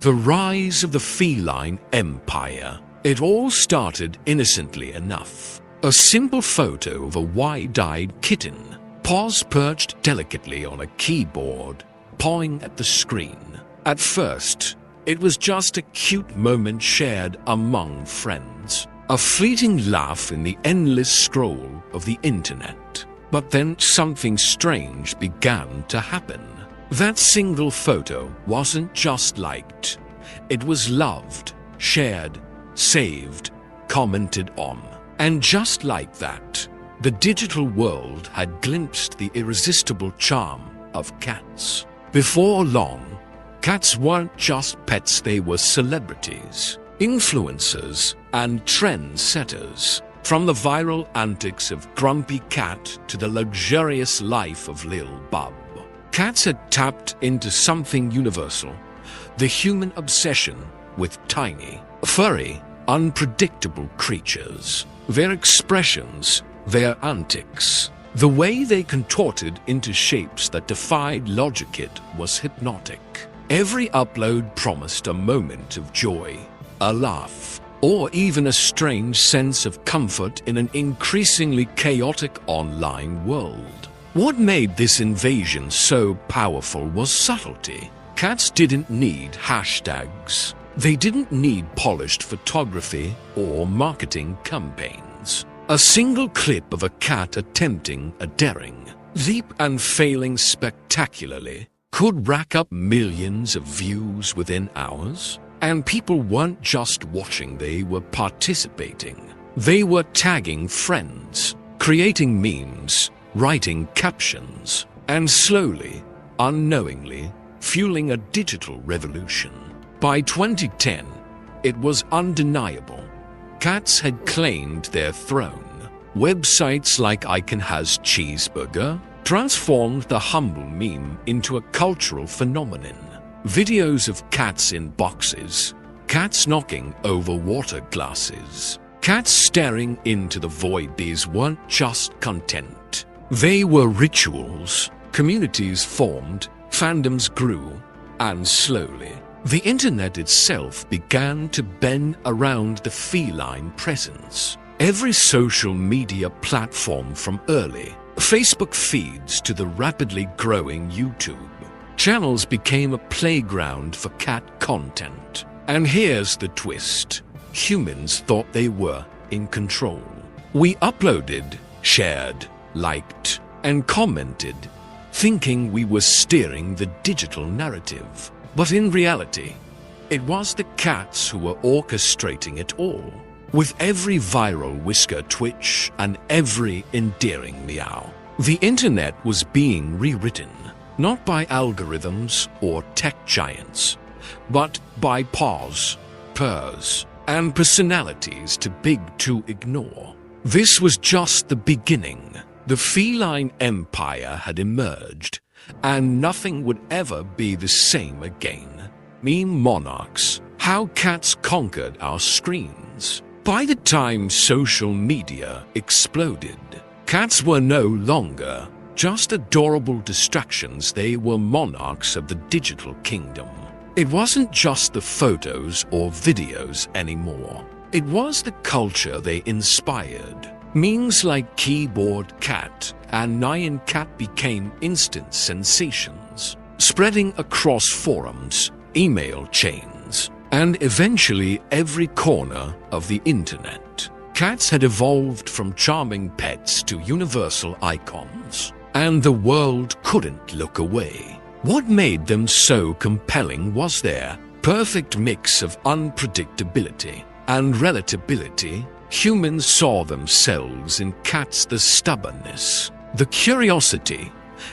The rise of the feline empire. It all started innocently enough. A simple photo of a wide-eyed kitten, paws perched delicately on a keyboard, pawing at the screen. At first, it was just a cute moment shared among friends, a fleeting laugh in the endless scroll of the internet. But then something strange began to happen. That single photo wasn't just liked. It was loved, shared, saved, commented on. And just like that, the digital world had glimpsed the irresistible charm of cats. Before long, cats weren't just pets, they were celebrities, influencers, and trendsetters. From the viral antics of Grumpy Cat to the luxurious life of Lil Bub, cats had tapped into something universal: the human obsession with tiny, furry, unpredictable creatures. Their expressions, their antics, the way they contorted into shapes that defied logic, it was hypnotic. Every upload promised a moment of joy, a laugh, or even a strange sense of comfort in an increasingly chaotic online world. What made this invasion so powerful was subtlety. Cats didn't need hashtags. They didn't need polished photography or marketing campaigns. A single clip of a cat attempting a daring leap and failing spectacularly could rack up millions of views within hours. And people weren't just watching, they were participating. They were tagging friends, creating memes, writing captions, and slowly, unknowingly, fueling a digital revolution. By 2010, it was undeniable. Cats had claimed their throne. Websites like I Can Has Cheeseburger transformed the humble meme into a cultural phenomenon. Videos of cats in boxes, cats knocking over water glasses, cats staring into the void. These weren't just content. They were rituals. Communities formed, fandoms grew, and slowly, the internet itself began to bend around the feline presence. Every social media platform, from early Facebook feeds to the rapidly growing YouTube channels, became a playground for cat content. And here's the twist: humans thought they were in control. We uploaded, shared, liked, and commented, thinking we were steering the digital narrative. But in reality, it was the cats who were orchestrating it all. With every viral whisker twitch and every endearing meow, the internet was being rewritten, not by algorithms or tech giants, but by paws, purrs, and personalities too big to ignore. This was just the beginning. The feline empire had emerged, and nothing would ever be the same again. Meme monarchs, how cats conquered our screens. By the time social media exploded, cats were no longer just adorable distractions, they were monarchs of the digital kingdom. It wasn't just the photos or videos anymore. It was the culture they inspired. Memes like Keyboard Cat and Nyan Cat became instant sensations, spreading across forums, email chains, and eventually every corner of the internet. Cats had evolved from charming pets to universal icons, and the world couldn't look away. What made them so compelling was their perfect mix of unpredictability and relatability. Humans saw themselves in cats: the stubbornness, the curiosity,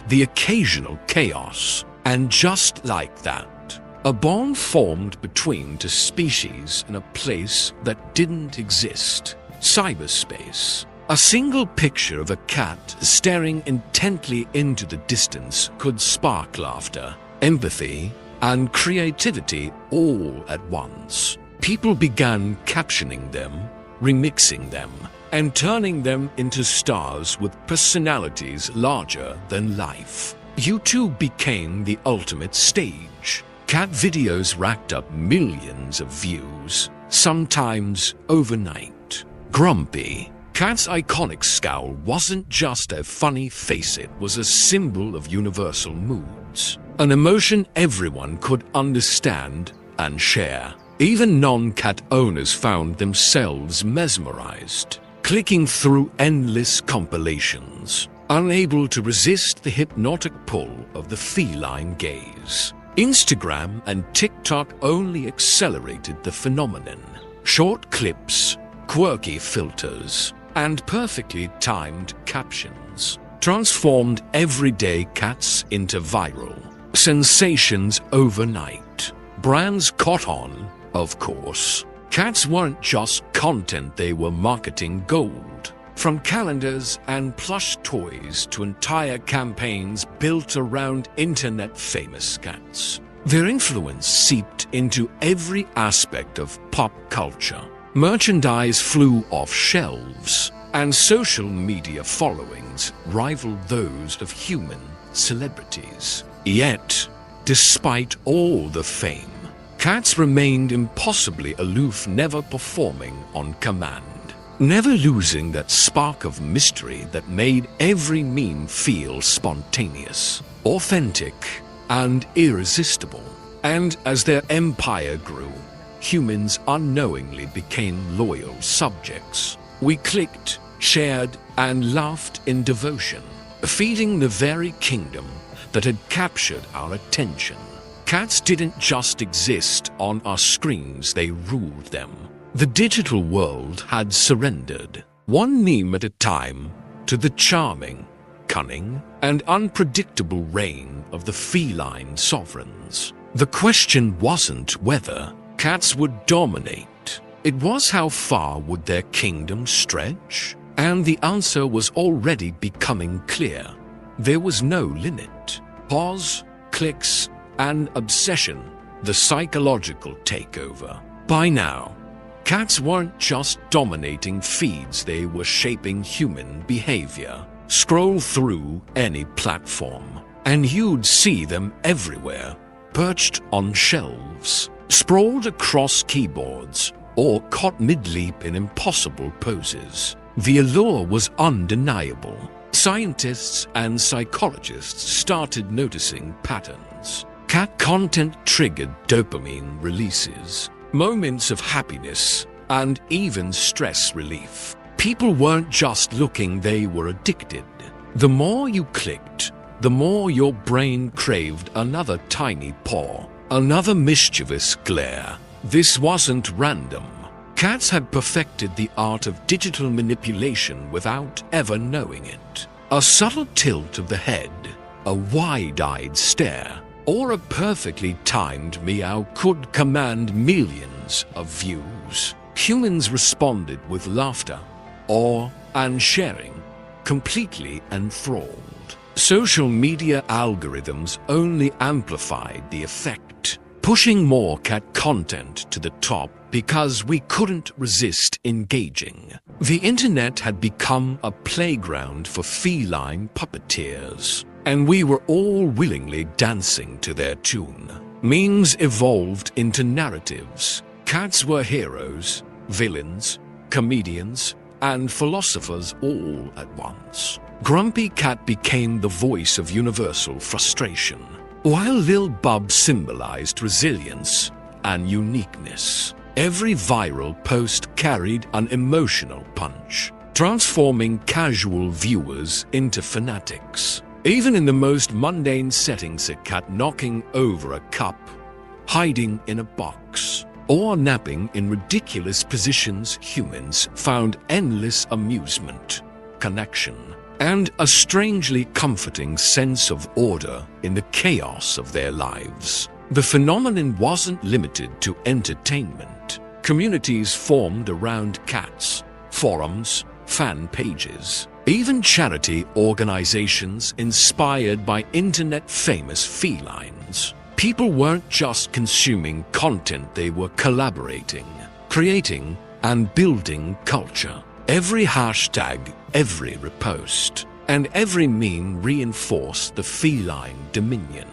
the occasional chaos. And just like that, a bond formed between two species in a place that didn't exist: cyberspace. A single picture of a cat staring intently into the distance could spark laughter, empathy, and creativity all at once. People began captioning them, remixing them, and turning them into stars with personalities larger than life. YouTube became the ultimate stage. Cat videos racked up millions of views, sometimes overnight. Grumpy Cat's iconic scowl wasn't just a funny face, it was a symbol of universal moods, an emotion everyone could understand and share. Even non-cat owners found themselves mesmerized, clicking through endless compilations, unable to resist the hypnotic pull of the feline gaze. Instagram and TikTok only accelerated the phenomenon. Short clips, quirky filters, and perfectly timed captions transformed everyday cats into viral sensations overnight. Brands caught on, of course. Cats weren't just content, they were marketing gold. From calendars and plush toys to entire campaigns built around internet-famous cats. Their influence seeped into every aspect of pop culture. Merchandise flew off shelves, and social media followings rivaled those of human celebrities. Yet, despite all the fame, cats remained impossibly aloof, never performing on command, never losing that spark of mystery that made every meme feel spontaneous, authentic, and irresistible. And as their empire grew, humans unknowingly became loyal subjects. We clicked, shared, and laughed in devotion, feeding the very kingdom that had captured our attention. Cats didn't just exist on our screens, they ruled them. The digital world had surrendered, one meme at a time, to the charming, cunning, and unpredictable reign of the feline sovereigns. The question wasn't whether cats would dominate. It was how far would their kingdom stretch? And the answer was already becoming clear. There was no limit. Pause, clicks, and obsession, the psychological takeover. By now, cats weren't just dominating feeds, they were shaping human behavior. Scroll through any platform, and you'd see them everywhere, perched on shelves, sprawled across keyboards, or caught mid-leap in impossible poses. The allure was undeniable. Scientists and psychologists started noticing patterns. Cat content triggered dopamine releases, moments of happiness, and even stress relief. People weren't just looking, they were addicted. The more you clicked, the more your brain craved another tiny paw, another mischievous glare. This wasn't random. Cats had perfected the art of digital manipulation without ever knowing it. A subtle tilt of the head, a wide-eyed stare, or a perfectly timed meow could command millions of views. Humans responded with laughter, awe, and sharing, completely enthralled. Social media algorithms only amplified the effect, pushing more cat content to the top because we couldn't resist engaging. The internet had become a playground for feline puppeteers, and we were all willingly dancing to their tune. Memes evolved into narratives. Cats were heroes, villains, comedians, and philosophers all at once. Grumpy Cat became the voice of universal frustration, while Lil Bub symbolized resilience and uniqueness. Every viral post carried an emotional punch, transforming casual viewers into fanatics. Even in the most mundane settings, a cat knocking over a cup, hiding in a box, or napping in ridiculous positions, humans found endless amusement, connection, and a strangely comforting sense of order in the chaos of their lives. The phenomenon wasn't limited to entertainment. Communities formed around cats, forums, fan pages, even charity organizations inspired by internet-famous felines. People weren't just consuming content, they were collaborating, creating, and building culture. Every hashtag, every repost, and every meme reinforced the feline dominion.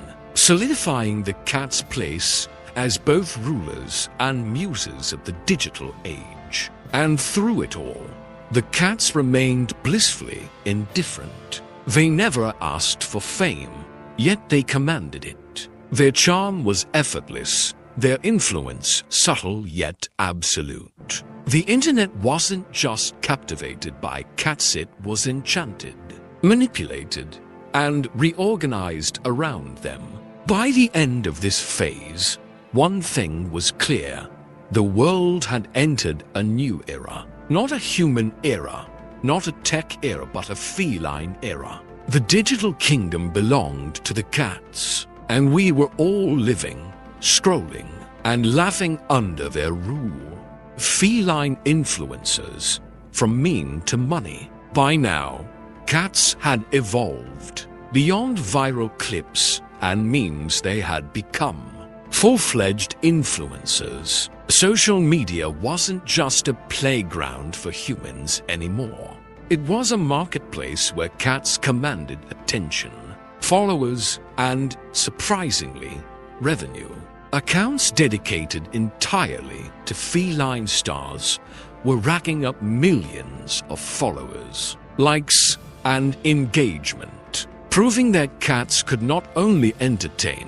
solidifying the cat's place as both rulers and muses of the digital age. And through it all, the cats remained blissfully indifferent. They never asked for fame, yet they commanded it. Their charm was effortless, their influence subtle yet absolute. The internet wasn't just captivated by cats, it was enchanted, manipulated, and reorganized around them. By the end of this phase, one thing was clear. The world had entered a new era. Not a human era, not a tech era, but a feline era. The digital kingdom belonged to the cats, and we were all living, scrolling, and laughing under their rule. Feline influencers, from meme to money. By now, cats had evolved. Beyond viral clips and memes, they had become full-fledged influencers. Social media wasn't just a playground for humans anymore. It was a marketplace where cats commanded attention, followers, and, surprisingly, revenue. Accounts dedicated entirely to feline stars were racking up millions of followers, likes, and engagement, proving that cats could not only entertain,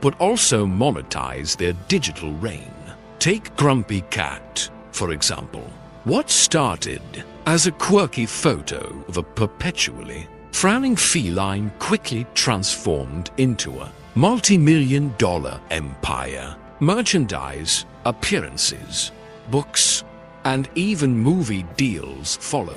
but also monetize their digital reign. Take Grumpy Cat, for example. What started as a quirky photo of a perpetually frowning feline quickly transformed into a multi-million-dollar empire. Merchandise, appearances, books, and even movie deals followed.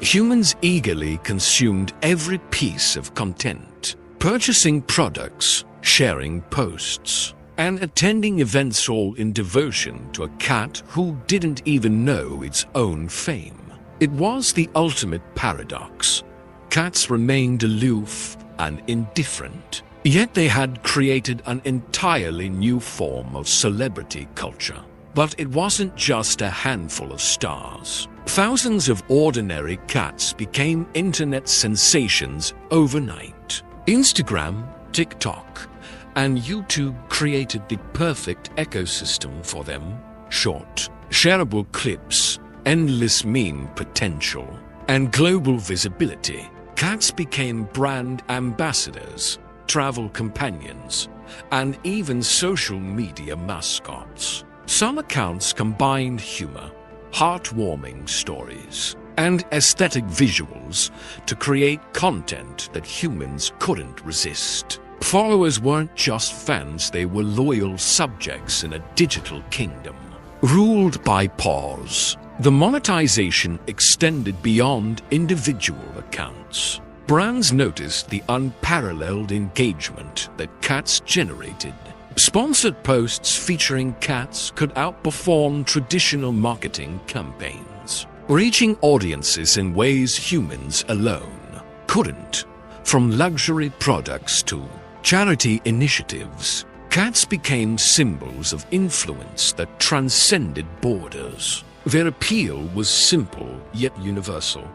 Humans eagerly consumed every piece of content, purchasing products, sharing posts, and attending events, all in devotion to a cat who didn't even know its own fame. It was the ultimate paradox. Cats remained aloof and indifferent, yet they had created an entirely new form of celebrity culture. But it wasn't just a handful of stars. Thousands of ordinary cats became internet sensations overnight. Instagram, TikTok, and YouTube created the perfect ecosystem for them. Short, shareable clips, endless meme potential, and global visibility. Cats became brand ambassadors, travel companions, and even social media mascots. Some accounts combined humor, heartwarming stories, and aesthetic visuals to create content that humans couldn't resist. Followers weren't just fans, they were loyal subjects in a digital kingdom, ruled by paws. The monetization extended beyond individual accounts. Brands noticed the unparalleled engagement that cats generated. Sponsored posts featuring cats could outperform traditional marketing campaigns, reaching audiences in ways humans alone couldn't. From luxury products to charity initiatives, cats became symbols of influence that transcended borders. Their appeal was simple yet universal.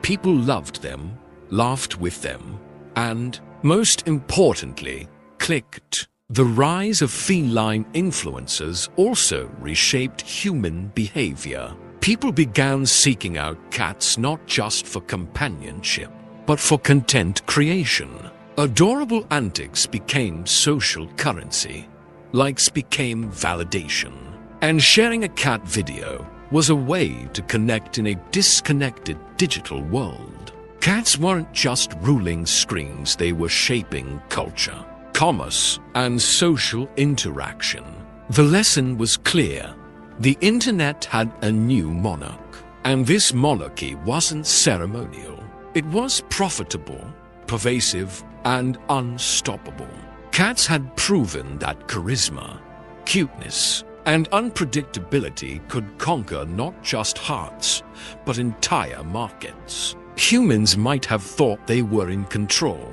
People loved them, laughed with them, and, most importantly, clicked. The rise of feline influencers also reshaped human behavior. People began seeking out cats not just for companionship, but for content creation. Adorable antics became social currency. Likes became validation. And sharing a cat video was a way to connect in a disconnected digital world. Cats weren't just ruling screens, they were shaping culture, commerce, and social interaction. The lesson was clear. The internet had a new monarch, and this monarchy wasn't ceremonial. It was profitable, pervasive, and unstoppable. Cats had proven that charisma, cuteness, and unpredictability could conquer not just hearts, but entire markets. Humans might have thought they were in control,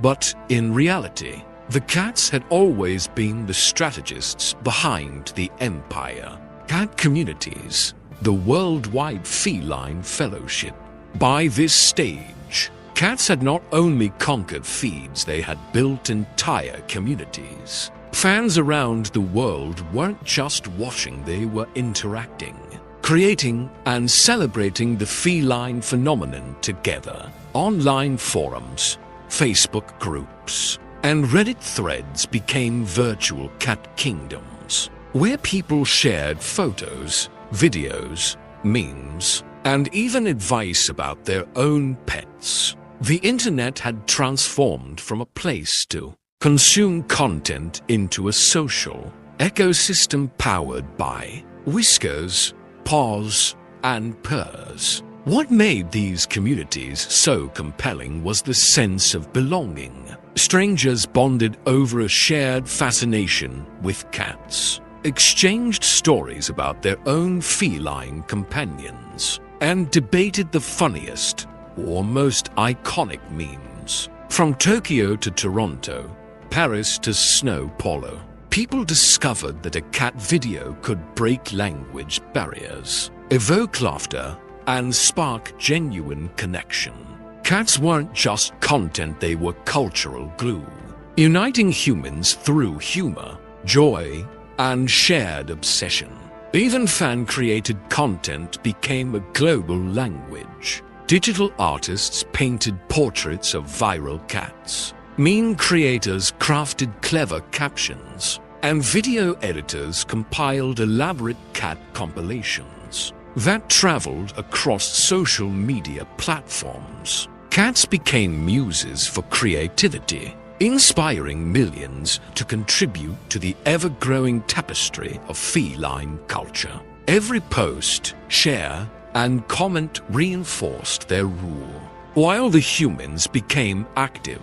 but in reality, the cats had always been the strategists behind the empire. Cat communities, the worldwide feline fellowship. By this stage, Cats had not only conquered feeds, they had built entire communities. Fans around the world weren't just watching, they were interacting, creating and celebrating the feline phenomenon together. Online forums, Facebook groups, and Reddit threads became virtual cat kingdoms, where people shared photos, videos, memes, and even advice about their own pets. The internet had transformed from a place to consume content into a social ecosystem powered by whiskers, paws, and purrs. What made these communities so compelling was the sense of belonging. Strangers bonded over a shared fascination with cats, exchanged stories about their own feline companions, and debated the funniest or most iconic memes. From Tokyo to Toronto, Paris to São Paulo, people discovered that a cat video could break language barriers, evoke laughter, and spark genuine connection. Cats weren't just content, they were cultural glue, uniting humans through humor, joy, and shared obsession. Even fan-created content became a global language. Digital artists painted portraits of viral cats. Meme creators crafted clever captions, and video editors compiled elaborate cat compilations that traveled across social media platforms. Cats became muses for creativity, inspiring millions to contribute to the ever-growing tapestry of feline culture. Every post, share, and comment reinforced their rule, while the humans became active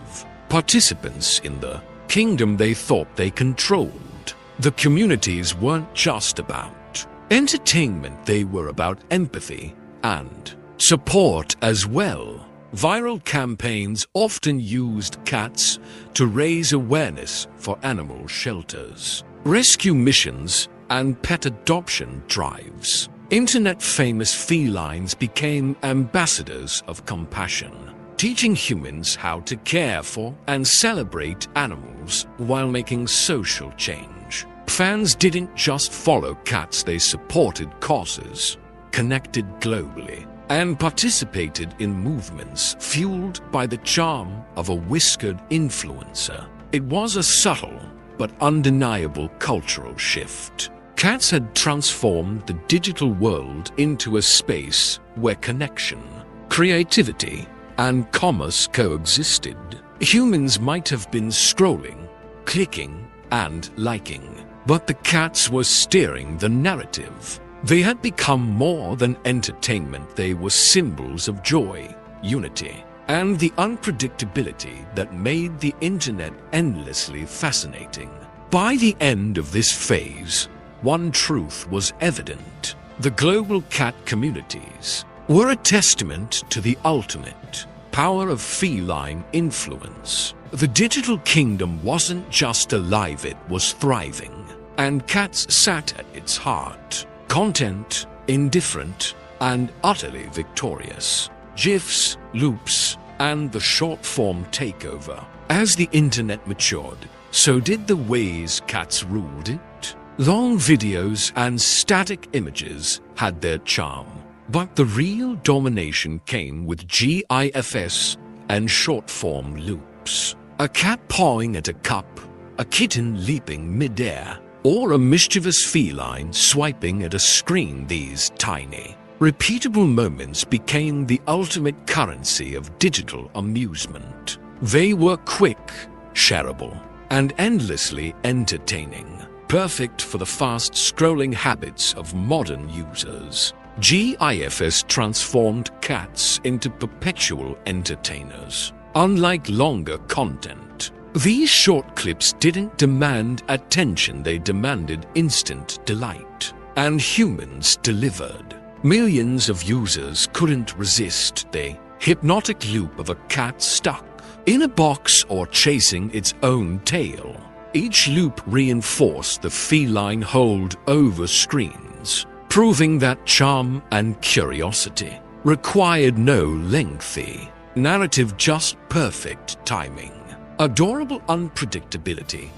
participants in the kingdom they thought they controlled. The communities weren't just about entertainment, they were about empathy and support as well. Viral campaigns often used cats to raise awareness for animal shelters, rescue missions, and pet adoption drives. Internet-famous felines became ambassadors of compassion, teaching humans how to care for and celebrate animals while making social change. Fans didn't just follow cats, they supported causes, connected globally, and participated in movements fueled by the charm of a whiskered influencer. It was a subtle but undeniable cultural shift. Cats had transformed the digital world into a space where connection, creativity, and commerce coexisted. Humans might have been scrolling, clicking, and liking, but the cats were steering the narrative. They had become more than entertainment, they were symbols of joy, unity, and the unpredictability that made the internet endlessly fascinating. By the end of this phase, one truth was evident. The global cat communities were a testament to the ultimate power of feline influence. The digital kingdom wasn't just alive, it was thriving, and cats sat at its heart. Content, indifferent, and utterly victorious. GIFs, loops, and the short-form takeover. As the internet matured, so did the ways cats ruled it. Long videos and static images had their charm, but the real domination came with GIFs and short-form loops. A cat pawing at a cup, a kitten leaping mid-air, or a mischievous feline swiping at a screen. These tiny, repeatable moments became the ultimate currency of digital amusement. They were quick, shareable, and endlessly entertaining, perfect for the fast-scrolling habits of modern users. GIFs transformed cats into perpetual entertainers. Unlike longer content, these short clips didn't demand attention, they demanded instant delight. And humans delivered. Millions of users couldn't resist the hypnotic loop of a cat stuck in a box or chasing its own tail. Each loop reinforced the feline hold over screens, proving that charm and curiosity required no lengthy narrative just perfect timing, adorable unpredictability,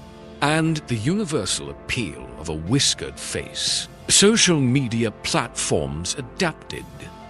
and the universal appeal of a whiskered face. Social media platforms adapted.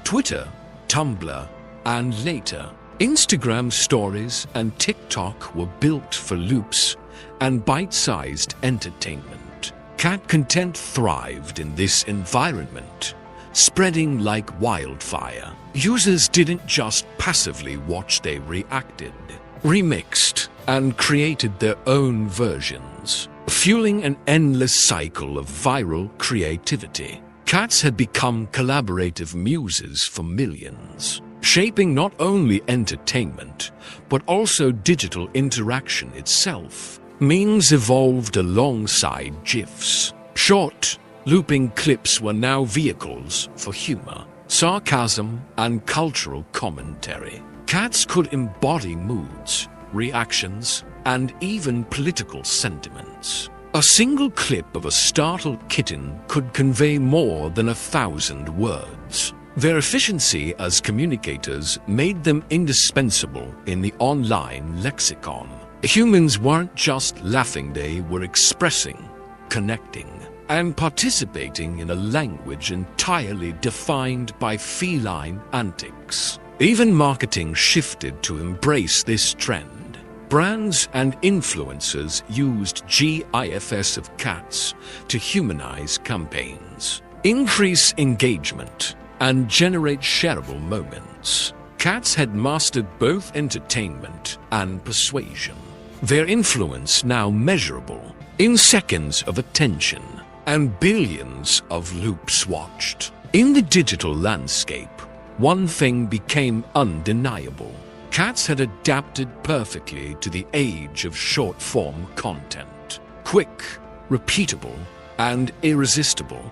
Twitter, Tumblr, and later, Instagram stories and TikTok were built for loops and bite-sized entertainment. Cat content thrived in this environment, spreading like wildfire. Users didn't just passively watch, they reacted, remixed, and created their own versions, fueling an endless cycle of viral creativity. Cats had become collaborative muses for millions, shaping not only entertainment, but also digital interaction itself. Memes evolved alongside GIFs. Short, looping clips were now vehicles for humor, sarcasm, and cultural commentary. Cats could embody moods, reactions, and even political sentiments. A single clip of a startled kitten could convey more than 1,000 words. Their efficiency as communicators made them indispensable in the online lexicon. Humans weren't just laughing, they were expressing, connecting, and participating in a language entirely defined by feline antics. Even marketing shifted to embrace this trend. Brands and influencers used GIFs of cats to humanize campaigns, increase engagement, and generate shareable moments. Cats had mastered both entertainment and persuasion. Their influence now measurable in seconds of attention and billions of loops watched. In the digital landscape, one thing became undeniable. Cats had adapted perfectly to the age of short-form content. Quick, repeatable, and irresistible,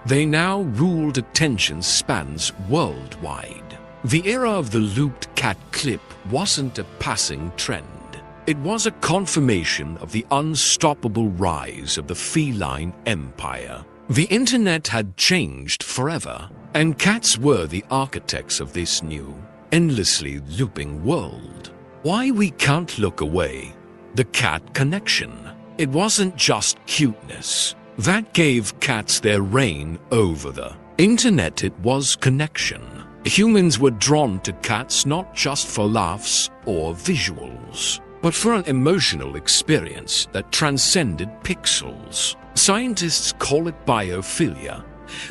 they now ruled attention spans worldwide. The era of the looped cat clip wasn't a passing trend. It was a confirmation of the unstoppable rise of the feline empire. The internet had changed forever, and cats were the architects of this new, endlessly looping world. Why we can't look away? The cat connection. It wasn't just cuteness that gave cats their reign over the internet, it was connection. Humans were drawn to cats not just for laughs or visuals, but for an emotional experience that transcended pixels. Scientists call it biophilia,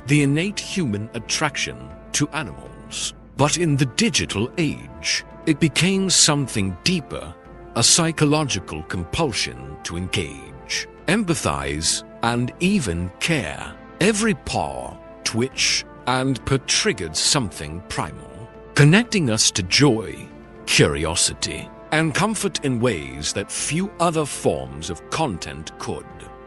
the innate human attraction to animals. But in the digital age, it became something deeper, a psychological compulsion to engage, empathize, and even care. Every paw, twitch, and purr triggered something primal, connecting us to joy, curiosity, and comfort in ways that few other forms of content could.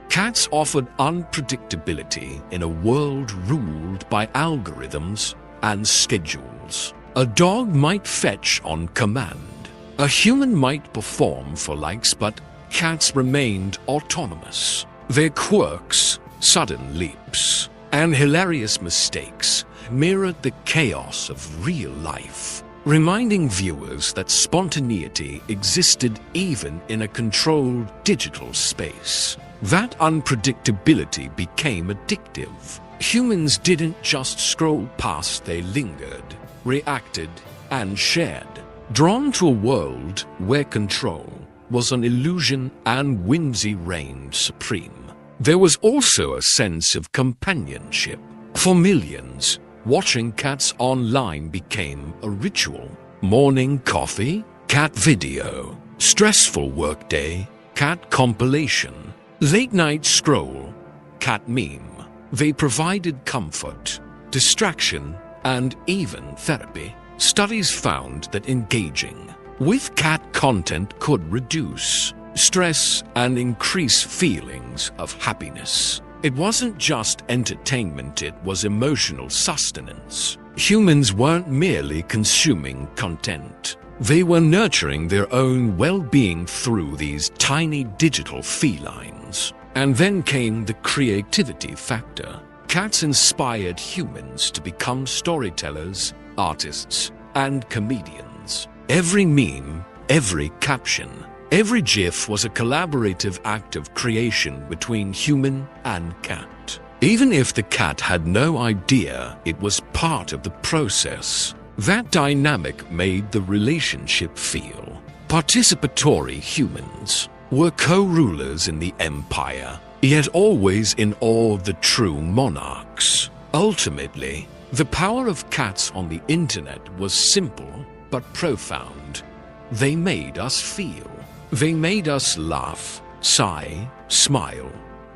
Cats offered unpredictability in a world ruled by algorithms and schedules. A dog might fetch on command. A human might perform for likes, but cats remained autonomous. Their quirks, sudden leaps, and hilarious mistakes mirrored the chaos of real life, reminding viewers that spontaneity existed even in a controlled digital space. That unpredictability became addictive. Humans didn't just scroll past, they lingered, reacted, and shared, drawn to a world where control was an illusion and whimsy reigned supreme. There was also a sense of companionship. For millions, watching cats online became a ritual. Morning coffee, cat video. Stressful workday, cat compilation. Late night scroll, cat meme. They provided comfort, distraction, and even therapy. Studies found that engaging with cat content could reduce stress and increase feelings of happiness. It wasn't just entertainment, it was emotional sustenance. Humans weren't merely consuming content. They were nurturing their own well-being through these tiny digital felines. And then came the creativity factor. Cats inspired humans to become storytellers, artists, and comedians. Every meme, every caption, every GIF was a collaborative act of creation between human and cat. Even if the cat had no idea it was part of the process, that dynamic made the relationship feel participatory. Humans were co-rulers in the empire, yet always in awe of the true monarchs. Ultimately, the power of cats on the internet was simple but profound. They made us feel. They made us laugh, sigh, smile,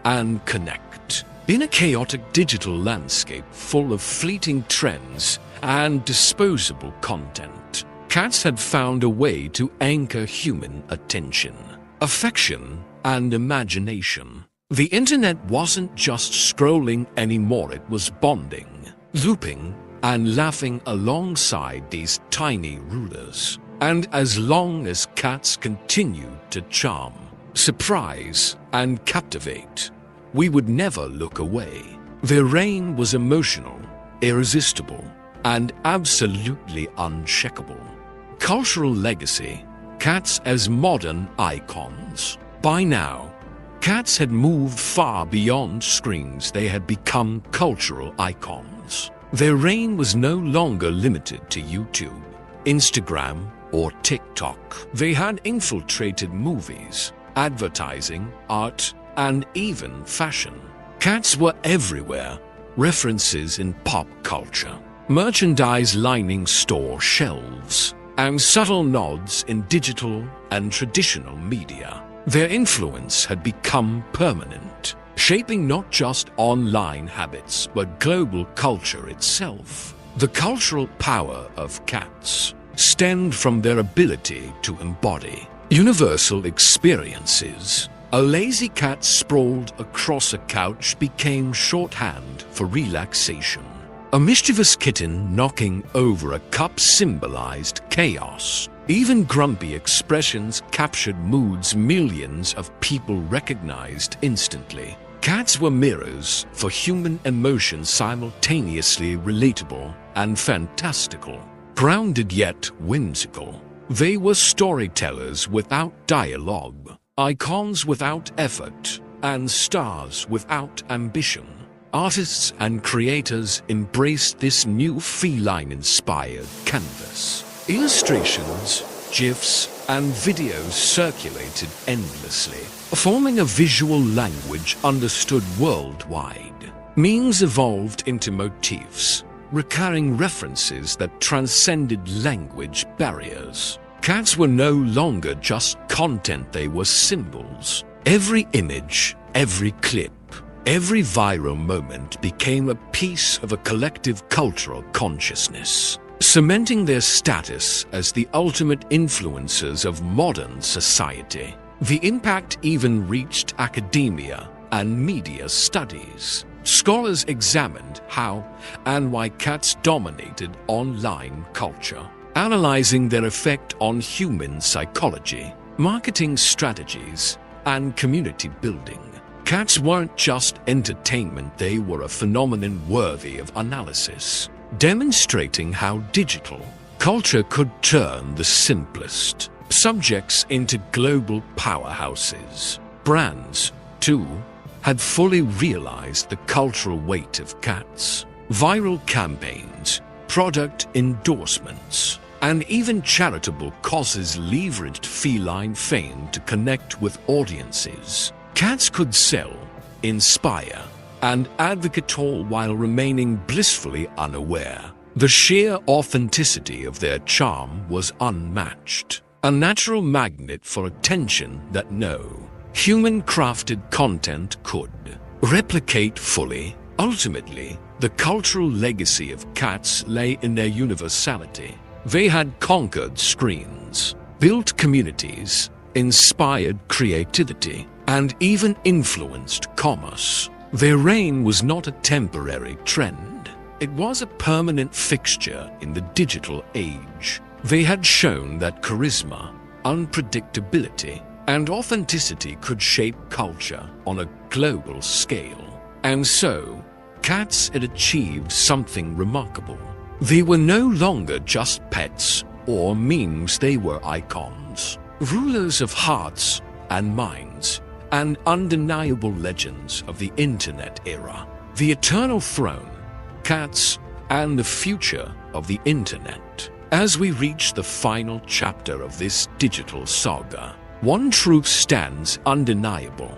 and connect. In a chaotic digital landscape full of fleeting trends and disposable content, cats had found a way to anchor human attention, affection, and imagination. The internet wasn't just scrolling anymore, it was bonding, looping, and laughing alongside these tiny rulers. And as long as cats continued to charm, surprise, and captivate, we would never look away. Their reign was emotional, irresistible, and absolutely uncheckable. Cultural legacy, cats as modern icons. By now, cats had moved far beyond screens. They had become cultural icons. Their reign was no longer limited to YouTube, Instagram, or TikTok. They had infiltrated movies, advertising, art, and even fashion. Cats were everywhere, references in pop culture, merchandise lining store shelves, and subtle nods in digital and traditional media. Their influence had become permanent, shaping not just online habits but global culture itself. The cultural power of cats stemmed from their ability to embody universal experiences. A lazy cat sprawled across a couch became shorthand for relaxation. A mischievous kitten knocking over a cup symbolized chaos. Even grumpy expressions captured moods millions of people recognized instantly. Cats were mirrors for human emotions, simultaneously relatable and fantastical. Grounded yet whimsical, they were storytellers without dialogue, icons without effort, and stars without ambition. Artists and creators embraced this new feline-inspired canvas. Illustrations, GIFs, and videos circulated endlessly, forming a visual language understood worldwide. Memes evolved into motifs, recurring references that transcended language barriers. Cats were no longer just content, they were symbols. Every image, every clip, every viral moment became a piece of a collective cultural consciousness, cementing their status as the ultimate influencers of modern society. The impact even reached academia and media studies. Scholars examined how and why cats dominated online culture, analyzing their effect on human psychology, marketing strategies, and community building. Cats weren't just entertainment, they were a phenomenon worthy of analysis, demonstrating how digital culture could turn the simplest subjects into global powerhouses. Brands, too, had fully realized the cultural weight of cats. Viral campaigns, product endorsements, and even charitable causes leveraged feline fame to connect with audiences. Cats could sell, inspire, and advocate all while remaining blissfully unaware. The sheer authenticity of their charm was unmatched, a natural magnet for attention that no human-crafted content could replicate fully. Ultimately, the cultural legacy of cats lay in their universality. They had conquered screens, built communities, inspired creativity, and even influenced commerce. Their reign was not a temporary trend. It was a permanent fixture in the digital age. They had shown that charisma, unpredictability, and authenticity could shape culture on a global scale. And so, cats had achieved something remarkable. They were no longer just pets, or memes, they were icons, rulers of hearts and minds, and undeniable legends of the internet era. The eternal throne, cats, and the future of the internet. As we reach the final chapter of this digital saga, one truth stands undeniable.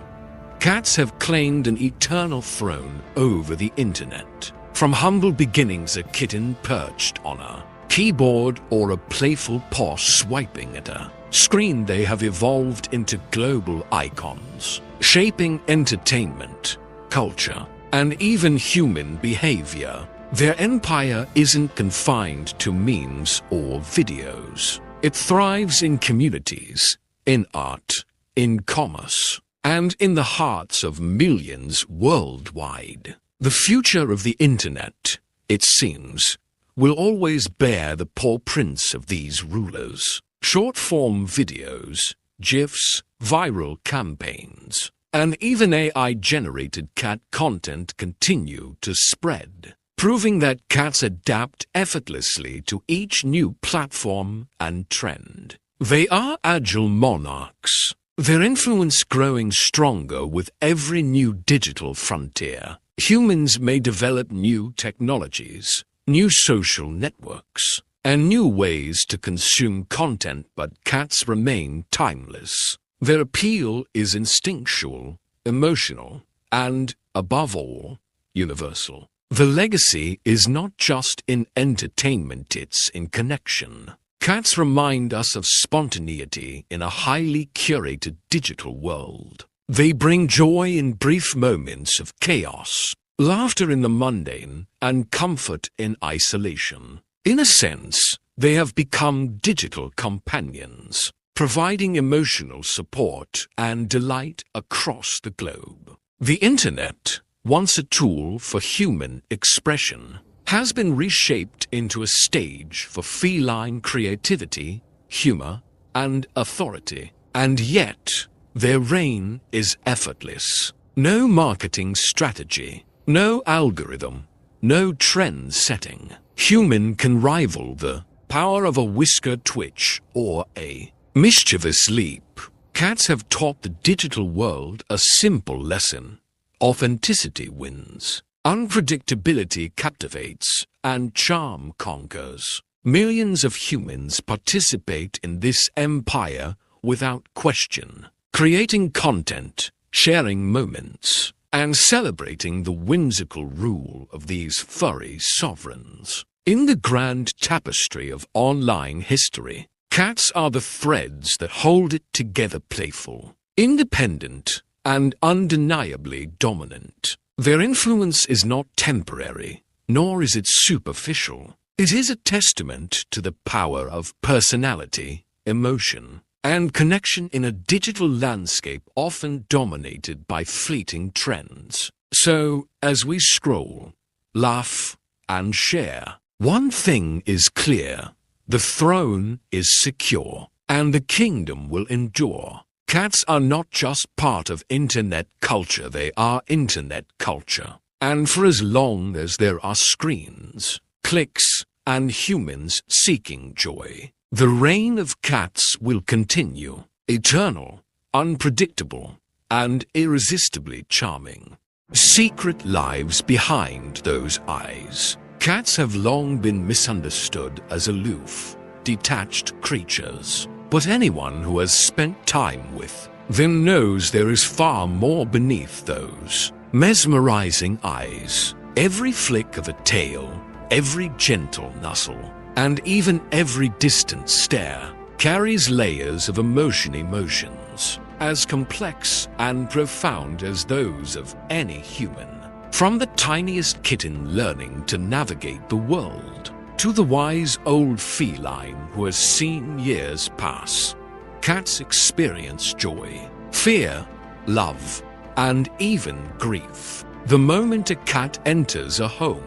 Cats have claimed an eternal throne over the internet. From humble beginnings, a kitten perched on a keyboard or a playful paw swiping at a screen, they have evolved into global icons, shaping entertainment, culture, and even human behavior. Their empire isn't confined to memes or videos. It thrives in communities, in art, in commerce, and in the hearts of millions worldwide. The future of the internet, it seems, will always bear the paw prints of these rulers. Short-form videos, GIFs, viral campaigns, and even AI-generated cat content continue to spread, proving that cats adapt effortlessly to each new platform and trend. They are agile monarchs, their influence growing stronger with every new digital frontier. Humans may develop new technologies, new social networks, and new ways to consume content, but cats remain timeless. Their appeal is instinctual, emotional, and, above all, universal. The legacy is not just in entertainment, it's in connection. Cats remind us of spontaneity in a highly curated digital world. They bring joy in brief moments of chaos, laughter in the mundane, and comfort in isolation. In a sense, they have become digital companions, providing emotional support and delight across the globe. The internet, once a tool for human expression, has been reshaped into a stage for feline creativity, humor, and authority. And yet, their reign is effortless. No marketing strategy, no algorithm, no trend setting. Human can rival the power of a whisker twitch or a mischievous leap. Cats have taught the digital world a simple lesson. Authenticity wins. Unpredictability captivates, and charm conquers. Millions of humans participate in this empire without question, creating content, sharing moments, and celebrating the whimsical rule of these furry sovereigns. In the grand tapestry of online history, cats are the threads that hold it together, playful, independent, and undeniably dominant. Their influence is not temporary, nor is it superficial. It is a testament to the power of personality, emotion, and connection in a digital landscape often dominated by fleeting trends. So, as we scroll, laugh, and share, one thing is clear: the throne is secure, and the kingdom will endure. Cats are not just part of internet culture, they are internet culture. And for as long as there are screens, clicks, and humans seeking joy, the reign of cats will continue, eternal, unpredictable, and irresistibly charming. Secret lives behind those eyes. Cats have long been misunderstood as aloof, detached creatures. But anyone who has spent time with them knows there is far more beneath those mesmerizing eyes. Every flick of a tail, every gentle nuzzle, and even every distant stare carries layers of emotions as complex and profound as those of any human. From the tiniest kitten learning to navigate the world, to the wise old feline who has seen years pass, cats experience joy, fear, love, and even grief. The moment a cat enters a home,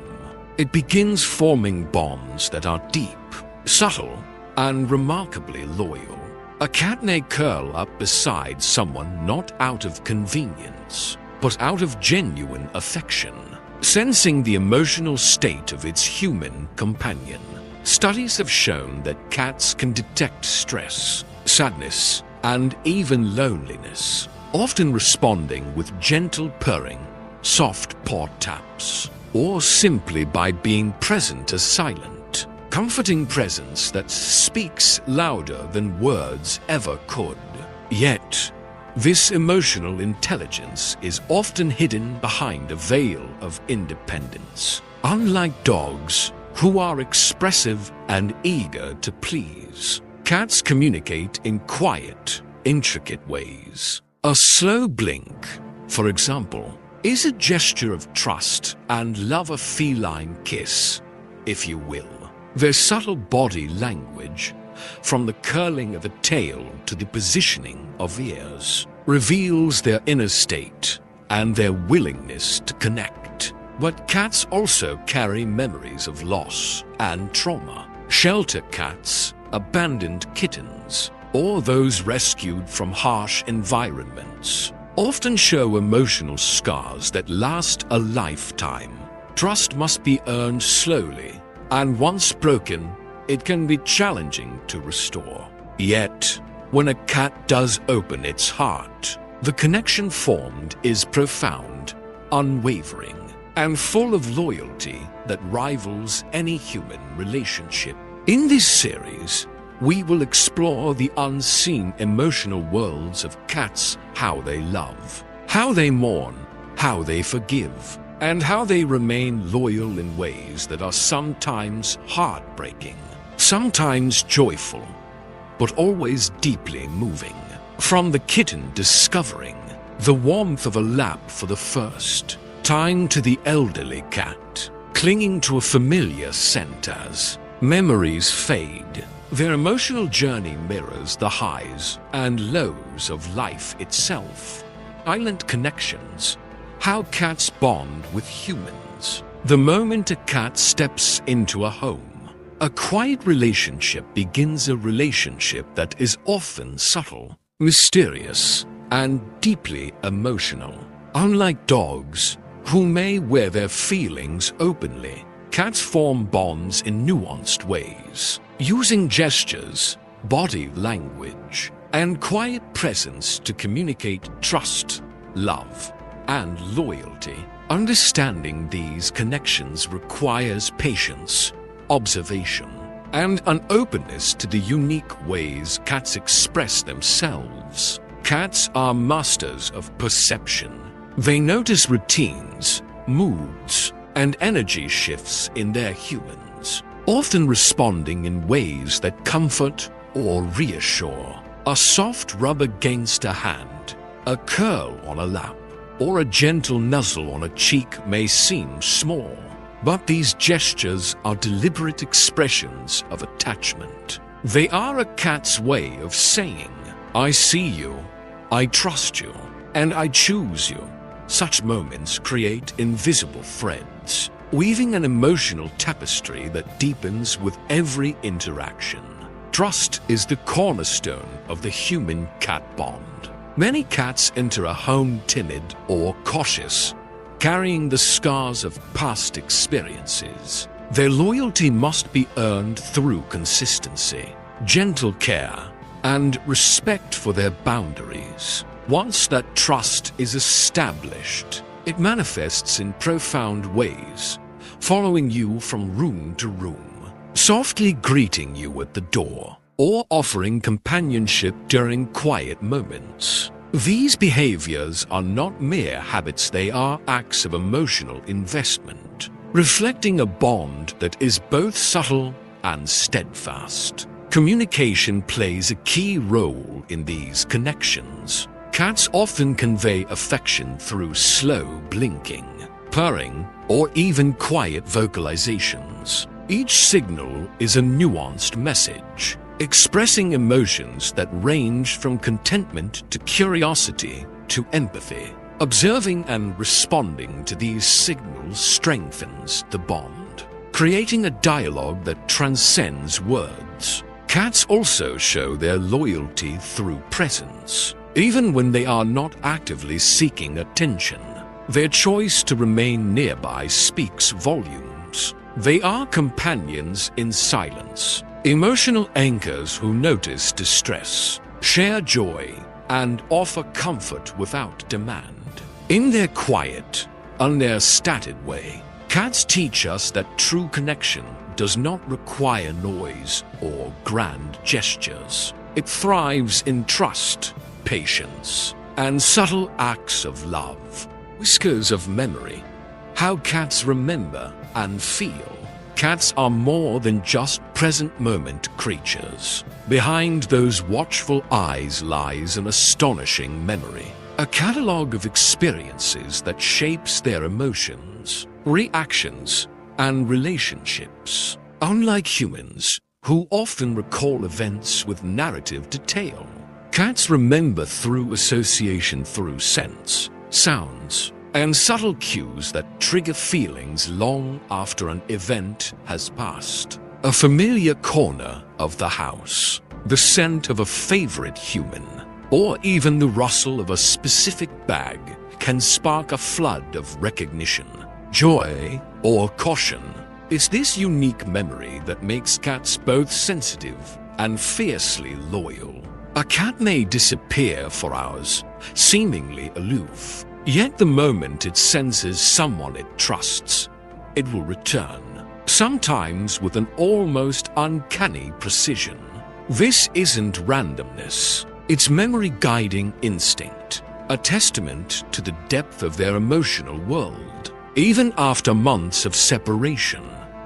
it begins forming bonds that are deep, subtle, and remarkably loyal. A cat may curl up beside someone not out of convenience, but out of genuine affection, sensing the emotional state of its human companion. Studies have shown that cats can detect stress, sadness, and even loneliness, often responding with gentle purring, soft paw taps, or simply by being present as silent, comforting presence that speaks louder than words ever could. Yet, this emotional intelligence is often hidden behind a veil of independence. Unlike dogs, who are expressive and eager to please, cats communicate in quiet, intricate ways. A slow blink, for example, is a gesture of trust and love, a feline kiss, if you will. Their subtle body language, from the curling of a tail to the positioning of ears, reveals their inner state and their willingness to connect. But cats also carry memories of loss and trauma. Shelter cats, abandoned kittens, or those rescued from harsh environments, often show emotional scars that last a lifetime. Trust must be earned slowly, and once broken, it can be challenging to restore. Yet, when a cat does open its heart, the connection formed is profound, unwavering, and full of loyalty that rivals any human relationship. In this series, we will explore the unseen emotional worlds of cats, how they love, how they mourn, how they forgive, and how they remain loyal in ways that are sometimes heartbreaking, sometimes joyful, but always deeply moving. From the kitten discovering the warmth of a lap for the first time to the elderly cat clinging to a familiar scent as memories fade, their emotional journey mirrors the highs and lows of life itself. Silent connections, how cats bond with humans. The moment a cat steps into a home, a quiet relationship begins, a relationship that is often subtle, mysterious, and deeply emotional. Unlike dogs, who may wear their feelings openly, cats form bonds in nuanced ways, using gestures, body language, and quiet presence to communicate trust, love, and loyalty. Understanding these connections requires patience, observation, and an openness to the unique ways cats express themselves. Cats are masters of perception. They notice routines, moods, and energy shifts in their humans, often responding in ways that comfort or reassure. A soft rub against a hand, a curl on a lap, or a gentle nuzzle on a cheek may seem small, but these gestures are deliberate expressions of attachment. They are a cat's way of saying, "I see you, I trust you, and I choose you." Such moments create invisible threads, weaving an emotional tapestry that deepens with every interaction. Trust is the cornerstone of the human-cat bond. Many cats enter a home timid or cautious, carrying the scars of past experiences. Their loyalty must be earned through consistency, gentle care, and respect for their boundaries. Once that trust is established, it manifests in profound ways, following you from room to room, softly greeting you at the door, or offering companionship during quiet moments. These behaviors are not mere habits, they are acts of emotional investment, reflecting a bond that is both subtle and steadfast. Communication plays a key role in these connections. Cats often convey affection through slow blinking, purring, or even quiet vocalizations. Each signal is a nuanced message, expressing emotions that range from contentment to curiosity to empathy. Observing and responding to these signals strengthens the bond, creating a dialogue that transcends words. Cats also show their loyalty through presence. Even when they are not actively seeking attention, their choice to remain nearby speaks volumes. They are companions in silence, emotional anchors who notice distress, share joy, and offer comfort without demand. In their quiet, understated way, cats teach us that true connection does not require noise or grand gestures. It thrives in trust, patience, and subtle acts of love. Whiskers of memory. How cats remember and feel. Cats are more than just present moment creatures. Behind those watchful eyes lies an astonishing memory, a catalogue of experiences that shapes their emotions, reactions, and relationships. Unlike humans, who often recall events with narrative detail, cats remember through association, through scents, sounds, and subtle cues that trigger feelings long after an event has passed. A familiar corner of the house, the scent of a favorite human, or even the rustle of a specific bag can spark a flood of recognition, joy, or caution. It's this unique memory that makes cats both sensitive and fiercely loyal. A cat may disappear for hours, seemingly aloof, yet the moment it senses someone it trusts, it will return, sometimes with an almost uncanny precision. This isn't randomness, it's memory-guiding instinct, a testament to the depth of their emotional world. Even after months of separation,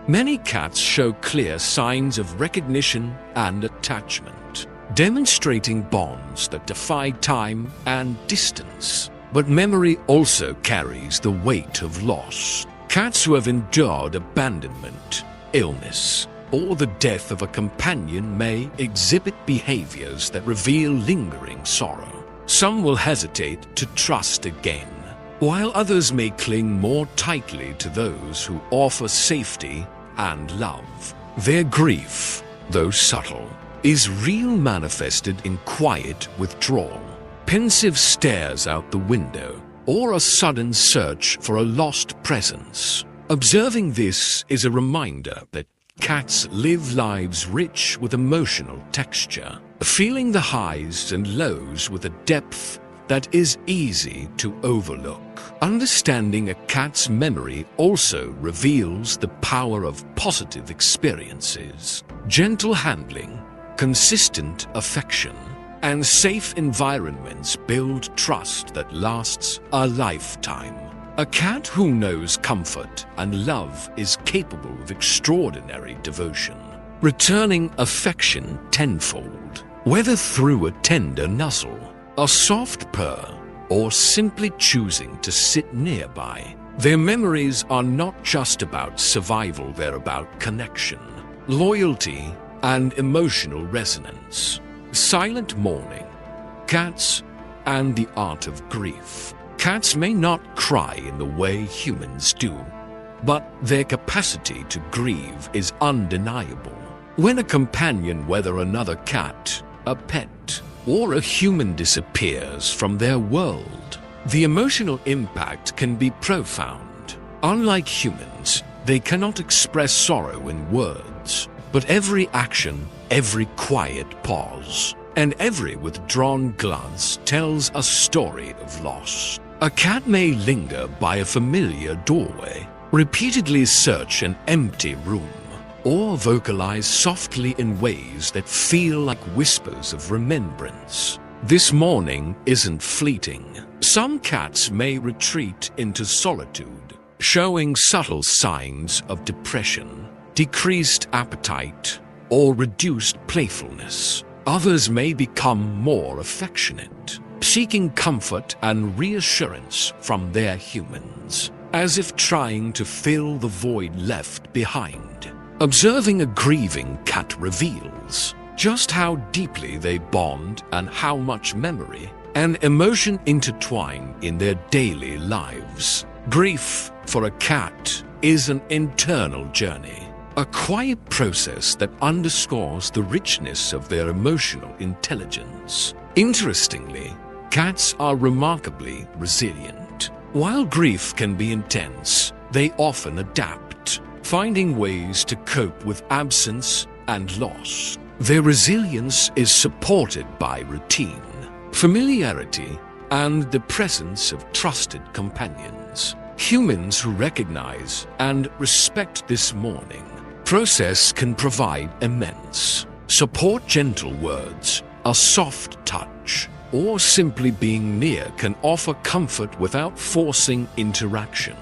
many cats show clear signs of recognition and attachment, demonstrating bonds that defy time and distance. But memory also carries the weight of loss. Cats who have endured abandonment, illness, or the death of a companion may exhibit behaviors that reveal lingering sorrow. Some will hesitate to trust again, while others may cling more tightly to those who offer safety and love. Their grief, though subtle, is real, manifested in quiet withdrawal, pensive stares out the window, or a sudden search for a lost presence. Observing this is a reminder that cats live lives rich with emotional texture, feeling the highs and lows with a depth that is easy to overlook. Understanding a cat's memory also reveals the power of positive experiences. Gentle handling, consistent affection, and safe environments build trust that lasts a lifetime. A cat who knows comfort and love is capable of extraordinary devotion, returning affection tenfold, whether through a tender nuzzle, a soft purr, or simply choosing to sit nearby. Their memories are not just about survival, they're about connection, loyalty, and emotional resonance. Silent mourning, cats, and the art of grief. Cats may not cry in the way humans do, but their capacity to grieve is undeniable. When a companion, whether another cat, a pet, or a human, disappears from their world, the emotional impact can be profound. Unlike humans, they cannot express sorrow in words, but every action, every quiet pause, and every withdrawn glance tells a story of loss. A cat may linger by a familiar doorway, repeatedly search an empty room, or vocalize softly in ways that feel like whispers of remembrance. This morning isn't fleeting. Some cats may retreat into solitude, showing subtle signs of depression, decreased appetite, or reduced playfulness. Others may become more affectionate, seeking comfort and reassurance from their humans, as if trying to fill the void left behind. Observing a grieving cat reveals just how deeply they bond and how much memory and emotion intertwine in their daily lives. Grief for a cat is an internal journey, a quiet process that underscores the richness of their emotional intelligence. Interestingly, cats are remarkably resilient. While grief can be intense, they often adapt, finding ways to cope with absence and loss. Their resilience is supported by routine, familiarity, and the presence of trusted companions. Humans who recognize and respect this mourning process can provide immense support. Gentle words, a soft touch, or simply being near can offer comfort without forcing interaction.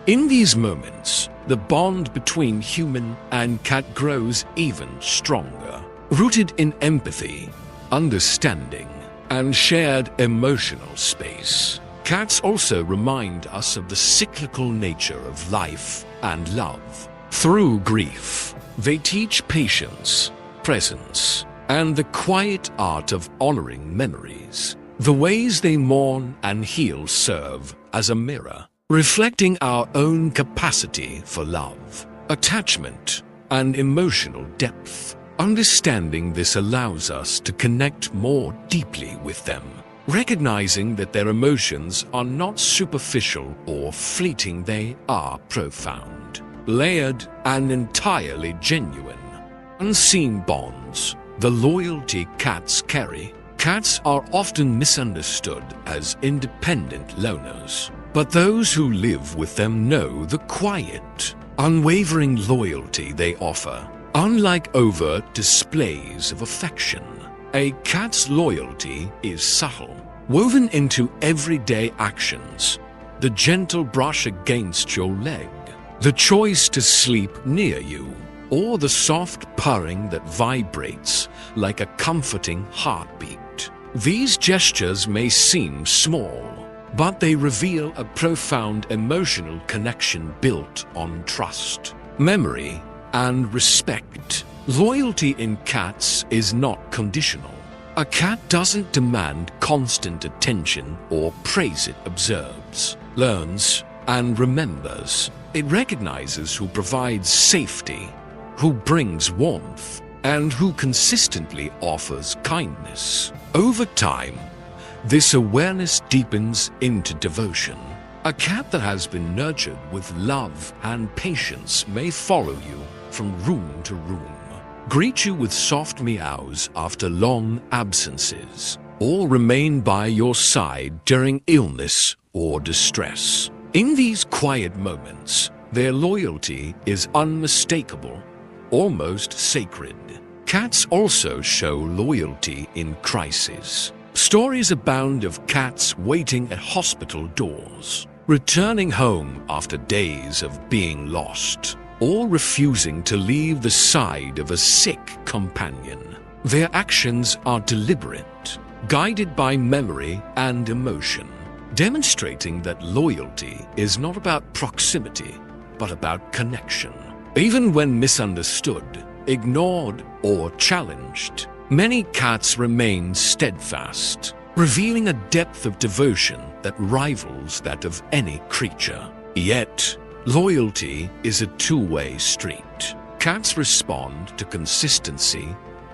In these moments, the bond between human and cat grows even stronger, rooted in empathy, understanding, and shared emotional space. Cats also remind us of the cyclical nature of life and love. Through grief, they teach patience, presence, and the quiet art of honoring memories. The ways they mourn and heal serve as a mirror, reflecting our own capacity for love, attachment, and emotional depth. Understanding this allows us to connect more deeply with them, recognizing that their emotions are not superficial or fleeting. They are profound, layered, and entirely genuine. Unseen bonds, the loyalty cats carry. Cats are often misunderstood as independent loners, but those who live with them know the quiet, unwavering loyalty they offer. Unlike overt displays of affection, a cat's loyalty is subtle, woven into everyday actions. The gentle brush against your leg, the choice to sleep near you, or the soft purring that vibrates like a comforting heartbeat. These gestures may seem small, but they reveal a profound emotional connection built on trust, memory, and respect. Loyalty in cats is not conditional. A cat doesn't demand constant attention or praise. It observes, learns, and remembers. It recognizes who provides safety, who brings warmth, and who consistently offers kindness. Over time, this awareness deepens into devotion. A cat that has been nurtured with love and patience may follow you from room to room, greet you with soft meows after long absences, or remain by your side during illness or distress. In these quiet moments, their loyalty is unmistakable, almost sacred. Cats also show loyalty in crisis. Stories abound of cats waiting at hospital doors, returning home after days of being lost, or refusing to leave the side of a sick companion. Their actions are deliberate, guided by memory and emotion, demonstrating that loyalty is not about proximity, but about connection. Even when misunderstood, ignored, or challenged, many cats remain steadfast, revealing a depth of devotion that rivals that of any creature. Yet, loyalty is a two-way street. Cats respond to consistency,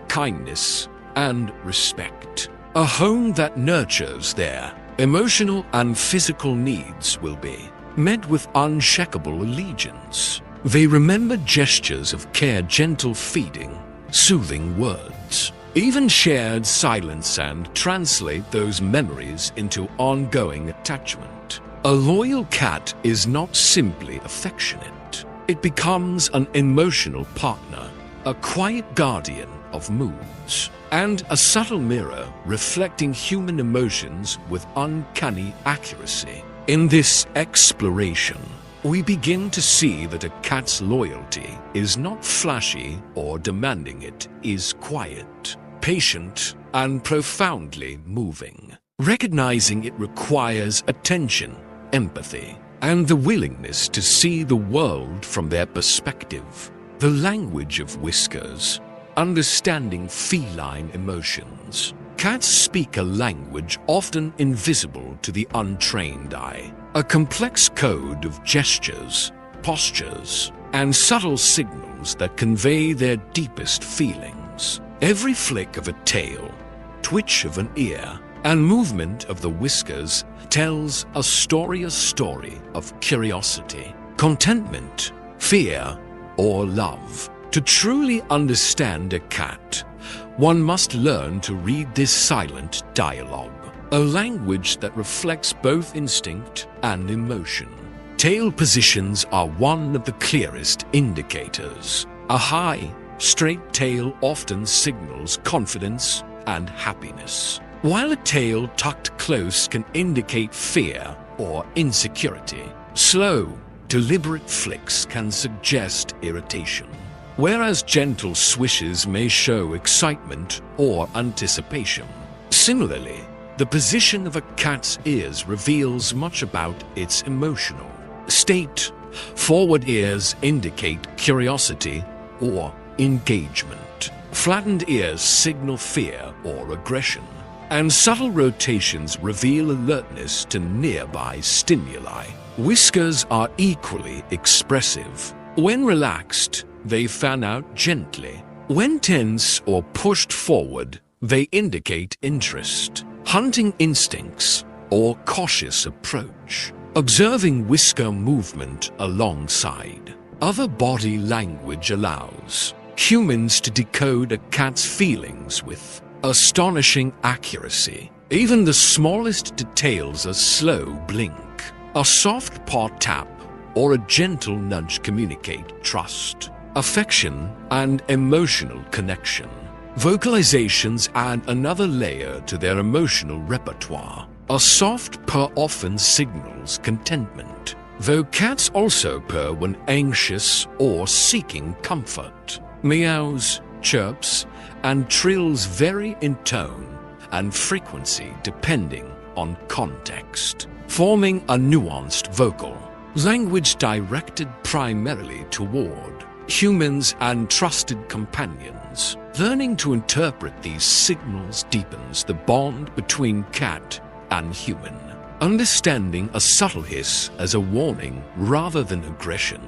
kindness, and respect. A home that nurtures their emotional and physical needs will be met with unshakable allegiance. They remember gestures of care, gentle feeding, soothing words, even shared silence, and translate those memories into ongoing attachment. A loyal cat is not simply affectionate. It becomes an emotional partner, a quiet guardian of moods, and a subtle mirror reflecting human emotions with uncanny accuracy. In this exploration, we begin to see that a cat's loyalty is not flashy or demanding. It is quiet, patient, and profoundly moving. Recognizing it requires attention, empathy, and the willingness to see the world from their perspective. The language of whiskers, understanding feline emotions. Cats speak a language often invisible to the untrained eye, a complex code of gestures, postures, and subtle signals that convey their deepest feelings. Every flick of a tail, twitch of an ear, and movement of the whiskers tells a story of curiosity, contentment, fear, or love. To truly understand a cat, one must learn to read this silent dialogue, a language that reflects both instinct and emotion. Tail positions are one of the clearest indicators. A high, straight tail often signals confidence and happiness, while a tail tucked close can indicate fear or insecurity. Slow, deliberate flicks can suggest irritation, whereas gentle swishes may show excitement or anticipation. Similarly, the position of a cat's ears reveals much about its emotional state. Forward ears indicate curiosity or engagement. Flattened ears signal fear or aggression, and subtle rotations reveal alertness to nearby stimuli. Whiskers are equally expressive. When relaxed, they fan out gently. When tense or pushed forward, they indicate interest, hunting instincts, or cautious approach. Observing whisker movement alongside other body language allows humans to decode a cat's feelings with astonishing accuracy. Even the smallest details, a slow blink, a soft paw tap, or a gentle nudge communicate trust, affection, and emotional connection. Vocalizations add another layer to their emotional repertoire. A soft purr often signals contentment, though cats also purr when anxious or seeking comfort. Meows, chirps, and trills vary in tone and frequency depending on context, forming a nuanced vocal language directed primarily toward humans and trusted companions. Learning to interpret these signals deepens the bond between cat and human, understanding a subtle hiss as a warning rather than aggression,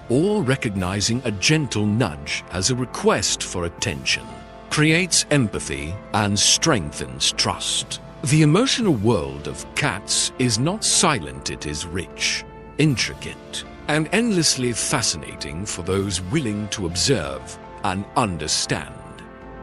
or recognizing a gentle nudge as a request for attention, creates empathy and strengthens trust. The emotional world of cats is not silent, it is rich, intricate, and endlessly fascinating for those willing to observe and understand.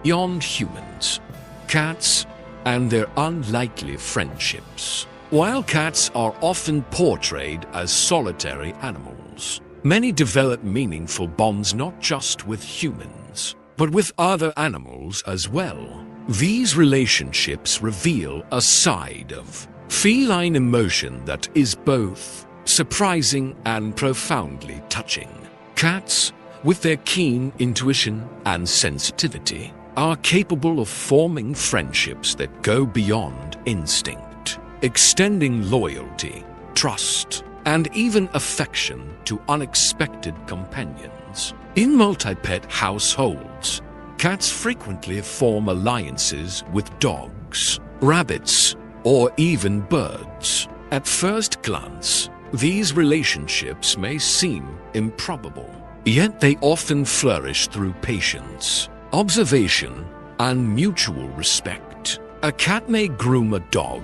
Beyond humans, cats and their unlikely friendships. While cats are often portrayed as solitary animals, many develop meaningful bonds not just with humans, but with other animals as well. These relationships reveal a side of feline emotion that is both surprising and profoundly touching. Cats, with their keen intuition and sensitivity, are capable of forming friendships that go beyond instinct, extending loyalty, trust, and even affection to unexpected companions. In multi-pet households, cats frequently form alliances with dogs, rabbits, or even birds. At first glance, these relationships may seem improbable, yet they often flourish through patience, observation, and mutual respect. A cat may groom a dog,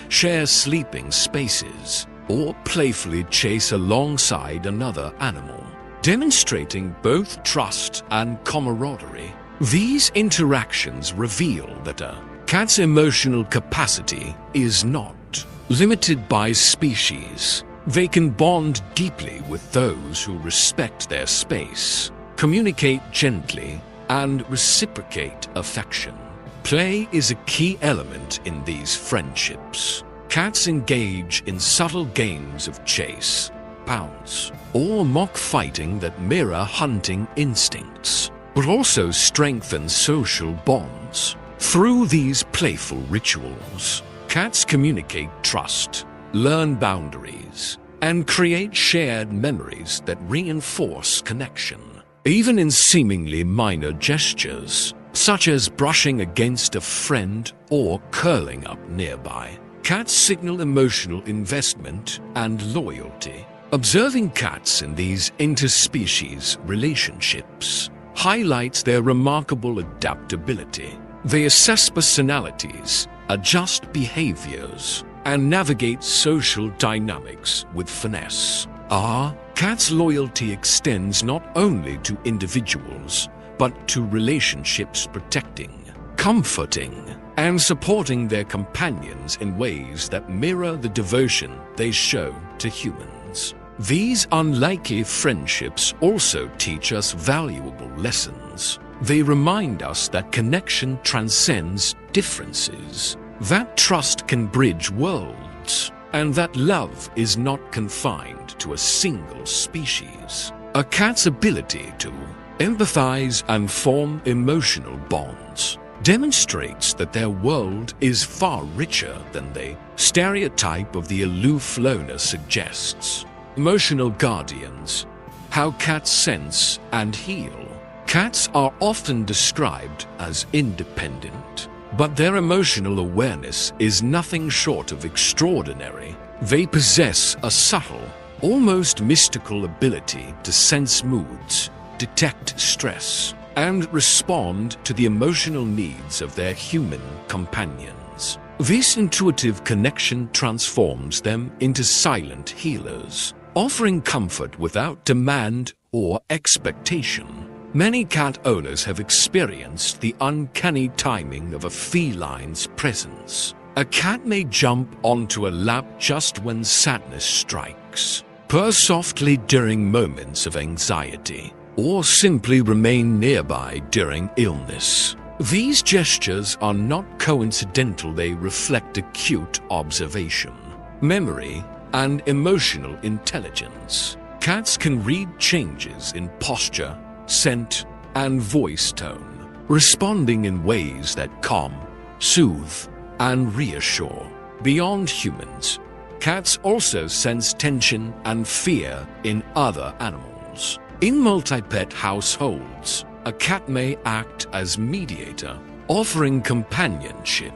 share sleeping spaces, or playfully chase alongside another animal, demonstrating both trust and camaraderie. These interactions reveal that a cat's emotional capacity is not limited by species. They can bond deeply with those who respect their space, communicate gently, and reciprocate affection. Play is a key element in these friendships. Cats engage in subtle games of chase, pounce, or mock fighting that mirror hunting instincts, but also strengthen social bonds. Through these playful rituals, cats communicate trust, learn boundaries, and create shared memories that reinforce connection. Even in seemingly minor gestures, such as brushing against a friend or curling up nearby, cats signal emotional investment and loyalty. Observing cats in these interspecies relationships highlights their remarkable adaptability. They assess personalities, adjust behaviors, and navigate social dynamics with finesse. Cats' loyalty extends not only to individuals, but to relationships, protecting, comforting, and supporting their companions in ways that mirror the devotion they show to humans. These unlikely friendships also teach us valuable lessons. They remind us that connection transcends differences, that trust can bridge worlds, and that love is not confined to a single species. A cat's ability to empathize and form emotional bonds demonstrates that their world is far richer than the stereotype of the aloof loner suggests. Emotional guardians. How cats sense and heal. Cats are often described as independent, but their emotional awareness is nothing short of extraordinary. They possess a subtle, almost mystical ability to sense moods, detect stress, and respond to the emotional needs of their human companions. This intuitive connection transforms them into silent healers, offering comfort without demand or expectation. Many cat owners have experienced the uncanny timing of a feline's presence. A cat may jump onto a lap just when sadness strikes, purr softly during moments of anxiety, or simply remain nearby during illness. These gestures are not coincidental, they reflect acute observation, memory, and emotional intelligence. Cats can read changes in posture, scent, and voice tone, responding in ways that calm, soothe, and reassure. Beyond humans, cats also sense tension and fear in other animals. In multi-pet households, a cat may act as mediator, offering companionship